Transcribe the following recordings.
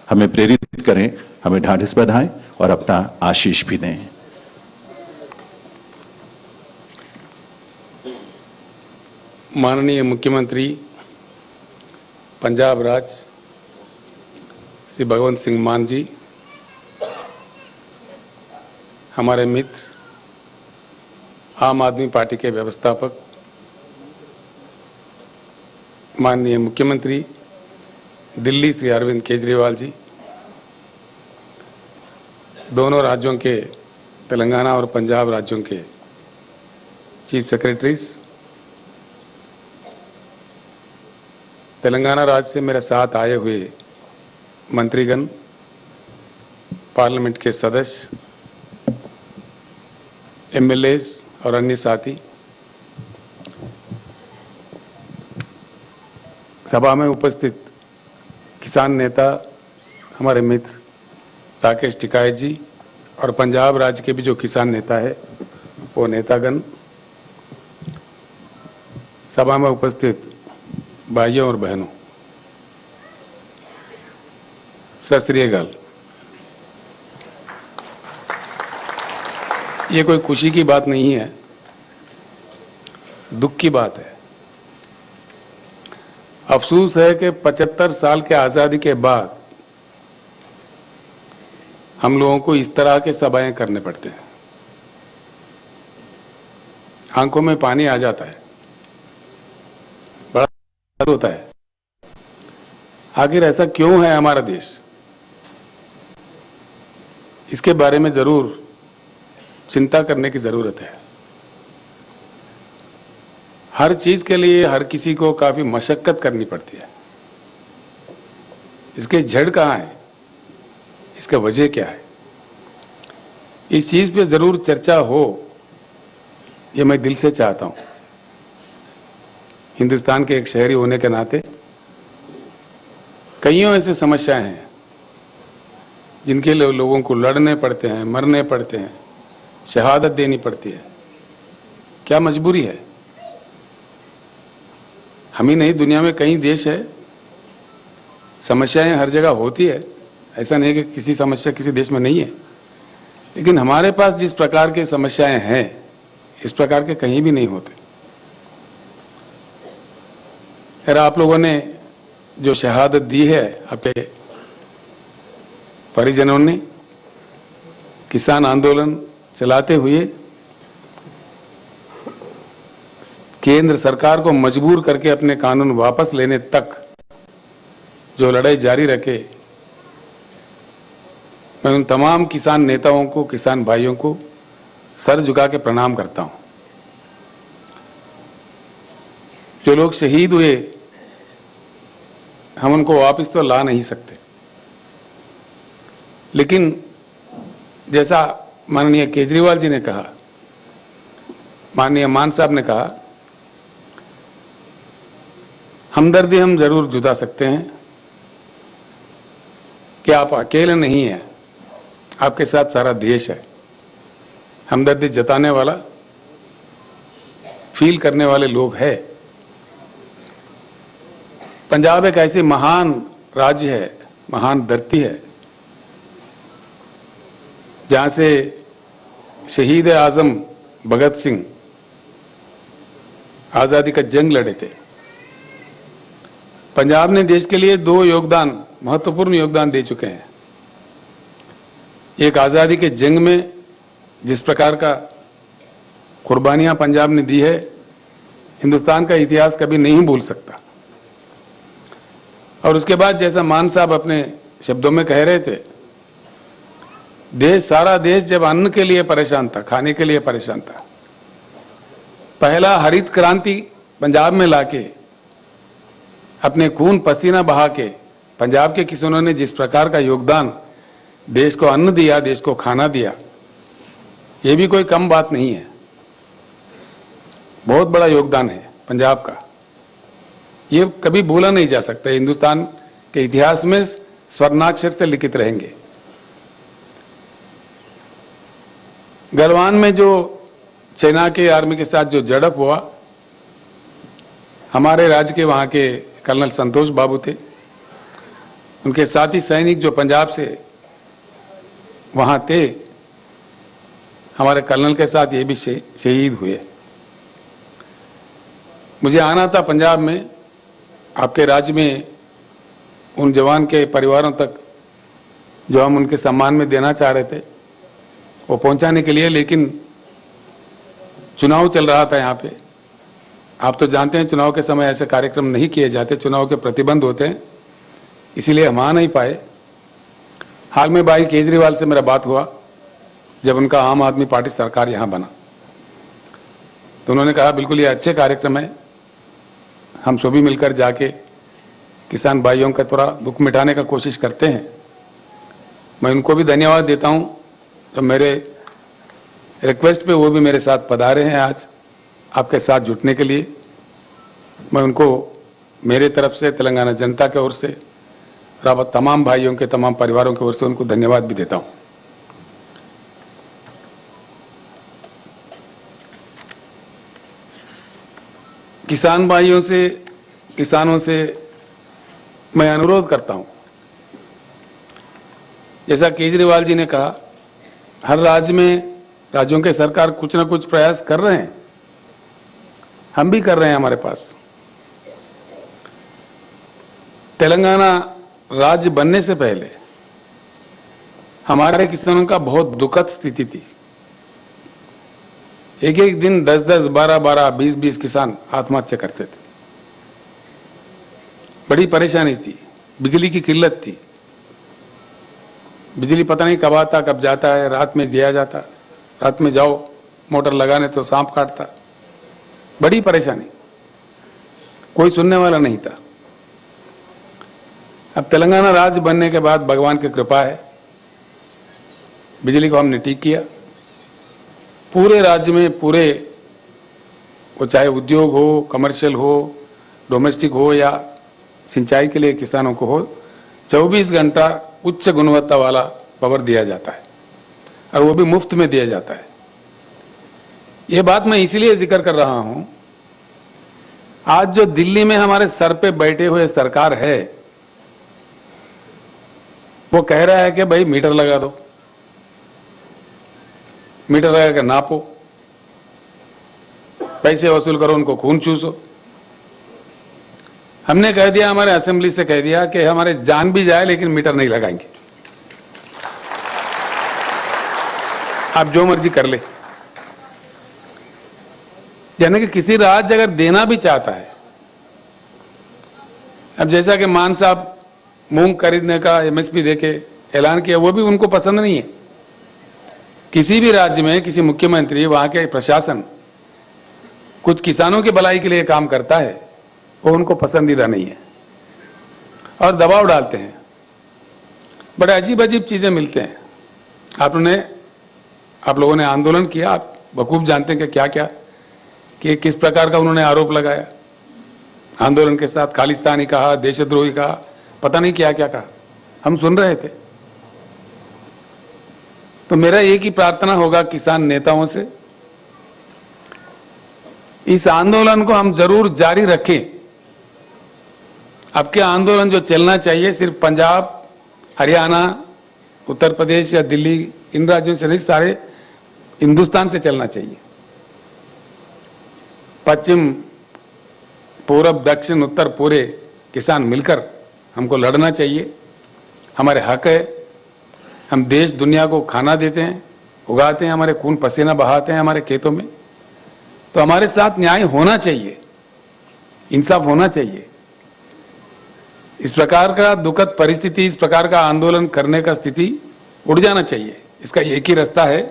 हमें प्रेरित करें, हमें ढांढस बंधाएं और अपना आशीष भी दें। माननीय मुख्यमंत्री पंजाब राज्य श्री भगवंत सिंह मान जी, हमारे मित्र, आम आदमी पार्टी के व्यवस्थापक, माननीय मुख्यमंत्री दिल्ली श्री अरविंद केजरीवाल जी, दोनों राज्यों के, तेलंगाना और पंजाब राज्यों के चीफ सेक्रेटरीज, तेलंगाना राज्य से मेरे साथ आए हुए मंत्रीगण, पार्लियामेंट के सदस्य, एमएलएज और अन्य साथी, सभा में उपस्थित किसान नेता हमारे मित्र राकेश टिकायत जी और पंजाब राज्य के भी जो किसान नेता है वो नेतागण, सभा में उपस्थित भाइयों और बहनों, सत श्री अकाल। ये कोई खुशी की बात नहीं है, दुख की बात है। अफसोस है कि 75 साल के आजादी के बाद हम लोगों को इस तरह के सभाएं करने पड़ते हैं। आंखों में पानी आ जाता है, बड़ा होता है। आखिर ऐसा क्यों है हमारा देश? इसके बारे में जरूर चिंता करने की जरूरत है। हर चीज के लिए हर किसी को काफी मशक्कत करनी पड़ती है। इसके जड़ कहां है, इसका वजह क्या है, इस चीज पे जरूर चर्चा हो, ये मैं दिल से चाहता हूं। हिंदुस्तान के एक शहरी होने के नाते कईयों ऐसी समस्याएं हैं जिनके लिए लोगों को लड़ने पड़ते हैं, मरने पड़ते हैं, शहादत देनी पड़ती है। क्या मजबूरी है? हम ही नहीं, दुनिया में कई देश है, समस्याएं हर जगह होती है। ऐसा नहीं कि किसी समस्या किसी देश में नहीं है, लेकिन हमारे पास जिस प्रकार की समस्याएं हैं, इस प्रकार के कहीं भी नहीं होते। खैर, आप लोगों ने जो शहादत दी है, आपके परिजनों ने किसान आंदोलन चलाते हुए केंद्र सरकार को मजबूर करके अपने कानून वापस लेने तक जो लड़ाई जारी रखे, मैं उन तमाम किसान नेताओं को, किसान भाइयों को सर झुका के प्रणाम करता हूं। जो लोग शहीद हुए, हम उनको वापस तो ला नहीं सकते, लेकिन जैसा माननीय केजरीवाल जी ने कहा, माननीय मान साहब ने कहा, हमदर्दी हम जरूर जुटा सकते हैं कि आप अकेले नहीं हैं, आपके साथ सारा देश है। हमदर्दी जताने वाला, फील करने वाले लोग हैं। पंजाब एक ऐसी महान राज्य है, महान धरती है, जहां से शहीद आजम भगत सिंह आजादी का जंग लड़े थे। पंजाब ने देश के लिए दो महत्वपूर्ण योगदान दे चुके हैं। एक आजादी के जंग में जिस प्रकार का कुर्बानियां पंजाब ने दी है, हिंदुस्तान का इतिहास कभी नहीं भूल सकता। और उसके बाद जैसा मान साहब अपने शब्दों में कह रहे थे, सारा देश जब अन्न के लिए परेशान था, खाने के लिए परेशान था, पहला हरित क्रांति पंजाब में लाके अपने खून पसीना बहा के पंजाब के किसानों ने जिस प्रकार का योगदान देश को अन्न दिया, देश को खाना दिया, ये भी कोई कम बात नहीं है। बहुत बड़ा योगदान है पंजाब का, ये कभी भूला नहीं जा सकता। हिंदुस्तान के इतिहास में स्वर्णाक्षर से लिखित रहेंगे। गलवान में जो चाइना के आर्मी के साथ जो झड़प हुआ, हमारे राज्य के वहां के कर्नल संतोष बाबू थे, उनके साथी सैनिक जो पंजाब से वहां थे, हमारे कर्नल के साथ ये भी शहीद हुए। मुझे आना था पंजाब में, आपके राज्य में उन जवान के परिवारों तक जो हम उनके सम्मान में देना चाह रहे थे वो पहुंचाने के लिए, लेकिन चुनाव चल रहा था यहाँ पे। आप तो जानते हैं चुनाव के समय ऐसे कार्यक्रम नहीं किए जाते, चुनाव के प्रतिबंध होते हैं, इसीलिए हम आ नहीं पाए। हाल में भाई केजरीवाल से मेरा बात हुआ जब उनका आम आदमी पार्टी सरकार यहां बना, तो उन्होंने कहा बिल्कुल ये अच्छे कार्यक्रम है, हम सभी मिलकर जाके किसान भाइयों का थोड़ा दुख मिटाने का कोशिश करते हैं। मैं उनको भी धन्यवाद देता हूं, तो मेरे रिक्वेस्ट पे वो भी मेरे साथ पधारे हैं आज आपके साथ जुटने के लिए। मैं उनको मेरे तरफ से, तेलंगाना जनता की ओर से और तमाम भाइयों के, तमाम परिवारों की ओर से उनको धन्यवाद भी देता हूं। किसान भाइयों से, किसानों से मैं अनुरोध करता हूं, जैसा केजरीवाल जी ने कहा, हर राज्य में राज्यों के सरकार कुछ ना कुछ प्रयास कर रहे हैं, हम भी कर रहे हैं। हमारे पास तेलंगाना राज्य बनने से पहले हमारे किसानों का बहुत दुखद स्थिति थी। एक एक दिन 10-10, 12-12, 20-20 किसान आत्महत्या करते थे। बड़ी परेशानी थी, बिजली की किल्लत थी, बिजली पता नहीं कब आता कब जाता है, रात में दिया जाता, रात में जाओ मोटर लगाने तो सांप काटता, बड़ी परेशानी, कोई सुनने वाला नहीं था। अब तेलंगाना राज्य बनने के बाद भगवान की कृपा है, बिजली को हमने ठीक किया। पूरे राज्य में, पूरे वो चाहे उद्योग हो, कमर्शियल हो, डोमेस्टिक हो या सिंचाई के लिए किसानों को हो, 24 घंटा उच्च गुणवत्ता वाला पावर दिया जाता है और वो भी मुफ्त में दिया जाता है। ये बात मैं इसीलिए जिक्र कर रहा हूं, आज जो दिल्ली में हमारे सर पे बैठे हुए सरकार है, वो कह रहा है कि भाई मीटर लगा दो, मीटर लगा कर नापो, पैसे वसूल करो, उनको खून चूसो। हमने कह दिया, हमारे असेंबली से कह दिया कि हमारे जान भी जाए लेकिन मीटर नहीं लगाएंगे, आप जो मर्जी कर ले। यानी कि किसी राज्य अगर देना भी चाहता है, अब जैसा कि मान साहब मूंग खरीदने का एमएसपी देके ऐलान किया, वो भी उनको पसंद नहीं है। किसी भी राज्य में किसी मुख्यमंत्री, वहां के प्रशासन कुछ किसानों की भलाई के लिए काम करता है, वो उनको पसंदीदा नहीं है और दबाव डालते हैं। बड़े अजीब अजीब चीजें मिलते हैं। आप लोगों ने आंदोलन किया, आप बखूब जानते हैं कि क्या क्या, कि किस प्रकार का उन्होंने आरोप लगाया। आंदोलन के साथ खालिस्तानी कहा, देशद्रोही कहा, पता नहीं क्या क्या कहा, हम सुन रहे थे। तो मेरा एक ही प्रार्थना होगा किसान नेताओं से, इस आंदोलन को हम जरूर जारी रखें। आपके आंदोलन जो चलना चाहिए सिर्फ पंजाब, हरियाणा, उत्तर प्रदेश या दिल्ली, इन राज्यों से नहीं, सारे हिंदुस्तान से चलना चाहिए। पश्चिम, पूरब, दक्षिण, उत्तर पूरे किसान मिलकर हमको लड़ना चाहिए। हमारे हक है, हम देश दुनिया को खाना देते हैं, उगाते हैं, हमारे खून पसीना बहाते हैं हमारे खेतों में, तो हमारे साथ न्याय होना चाहिए, इंसाफ होना चाहिए। इस प्रकार का दुखद परिस्थिति, इस प्रकार का आंदोलन करने का स्थिति उड़ जाना चाहिए। इसका एक ही रास्ता है,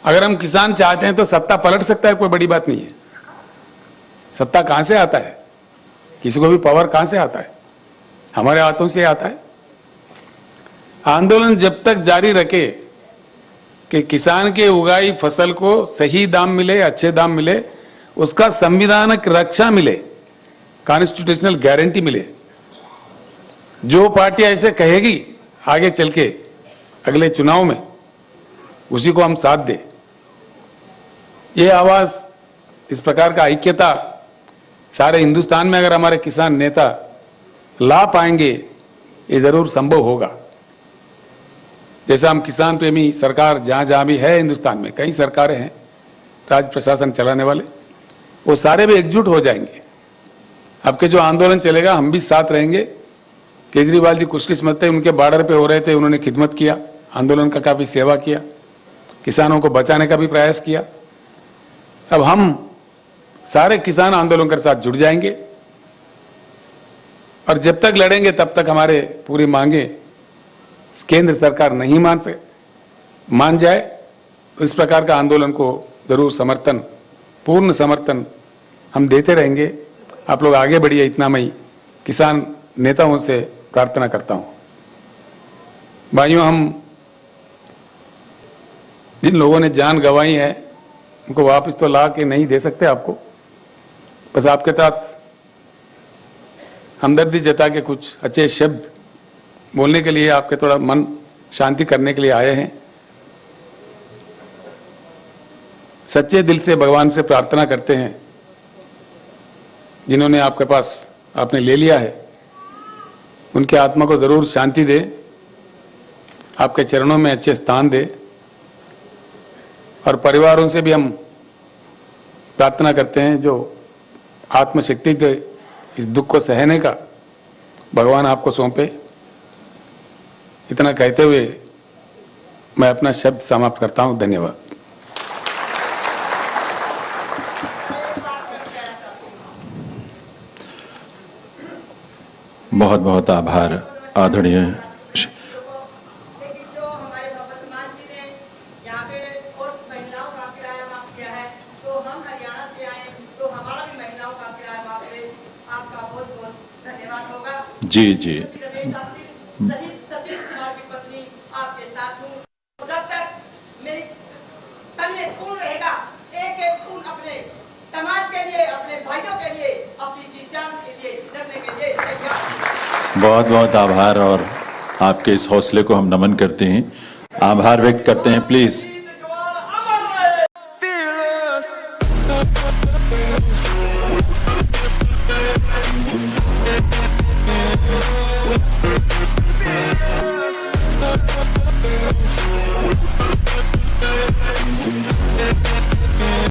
अगर हम किसान चाहते हैं तो सत्ता पलट सकता है, कोई बड़ी बात नहीं है। सत्ता कहां से आता है? किसी को भी पावर कहां से आता है? हमारे हाथों से आता है। आंदोलन जब तक जारी रखे कि किसान के उगाई फसल को सही दाम मिले, अच्छे दाम मिले, उसका संविधानिक रक्षा मिले, कॉन्स्टिट्यूशनल गारंटी मिले, जो पार्टी ऐसे कहेगी आगे चल के अगले चुनाव में, उसी को हम साथ दें। ये आवाज, इस प्रकार का ऐक्यता सारे हिंदुस्तान में अगर हमारे किसान नेता ला पाएंगे ये जरूर संभव होगा। जैसा हम किसान प्रेमी सरकार जहां जहां भी है हिंदुस्तान में, कई सरकारें हैं राज प्रशासन चलाने वाले, वो सारे भी एकजुट हो जाएंगे। आपके जो आंदोलन चलेगा हम भी साथ रहेंगे। केजरीवाल जी खुशकिस्मत थे, उनके बॉर्डर पे हो रहे थे, उन्होंने खिदमत किया, आंदोलन का काफी सेवा किया, किसानों को बचाने का भी प्रयास किया। अब हम सारे किसान आंदोलन के साथ जुड़ जाएंगे और जब तक लड़ेंगे तब तक हमारे पूरी मांगे केंद्र सरकार नहीं मान जाए तो इस प्रकार का आंदोलन को जरूर समर्थन, पूर्ण समर्थन हम देते रहेंगे। आप लोग आगे बढ़िए, इतना मैं किसान नेताओं से प्रार्थना करता हूं। भाइयों, हम जिन लोगों ने जान गंवाई है उनको वापस तो ला के नहीं दे सकते आपको, बस आपके साथ हमदर्दी जता के कुछ अच्छे शब्द बोलने के लिए, आपके थोड़ा मन शांति करने के लिए आए हैं। सच्चे दिल से भगवान से प्रार्थना करते हैं, जिन्होंने आपके पास आपने ले लिया है उनके आत्मा को जरूर शांति दे, आपके चरणों में अच्छे स्थान दे। और परिवारों से भी हम प्रार्थना करते हैं जो आत्मशक्ति दे इस दुख को सहने का भगवान आपको सौंपे। इतना कहते हुए मैं अपना शब्द समाप्त करता हूं। धन्यवाद। बहुत बहुत आभार आदरणीय। लेकिन जो हमारे वर्तमान जी ने यहाँ पे और महिलाओं का किराया माफ किया है, तो हम हरियाणा से आए तो हमारा भी महिलाओं का किराया माफ करे। आपका बहुत बहुत धन्यवाद होगा। जी जी, रमेश शास्त्री सहित सतीश कुमार की पत्नी आपके साथ हूँ। जब तक मेरी तन में खून रहेगा, एक एक खून अपने समाज के लिए, अपने भाइयों के लिए, अपनी जी जान के लिए, लड़ने के लिए तैयार। बहुत बहुत आभार और आपके इस हौसले को हम नमन करते हैं, आभार व्यक्त करते हैं। प्लीज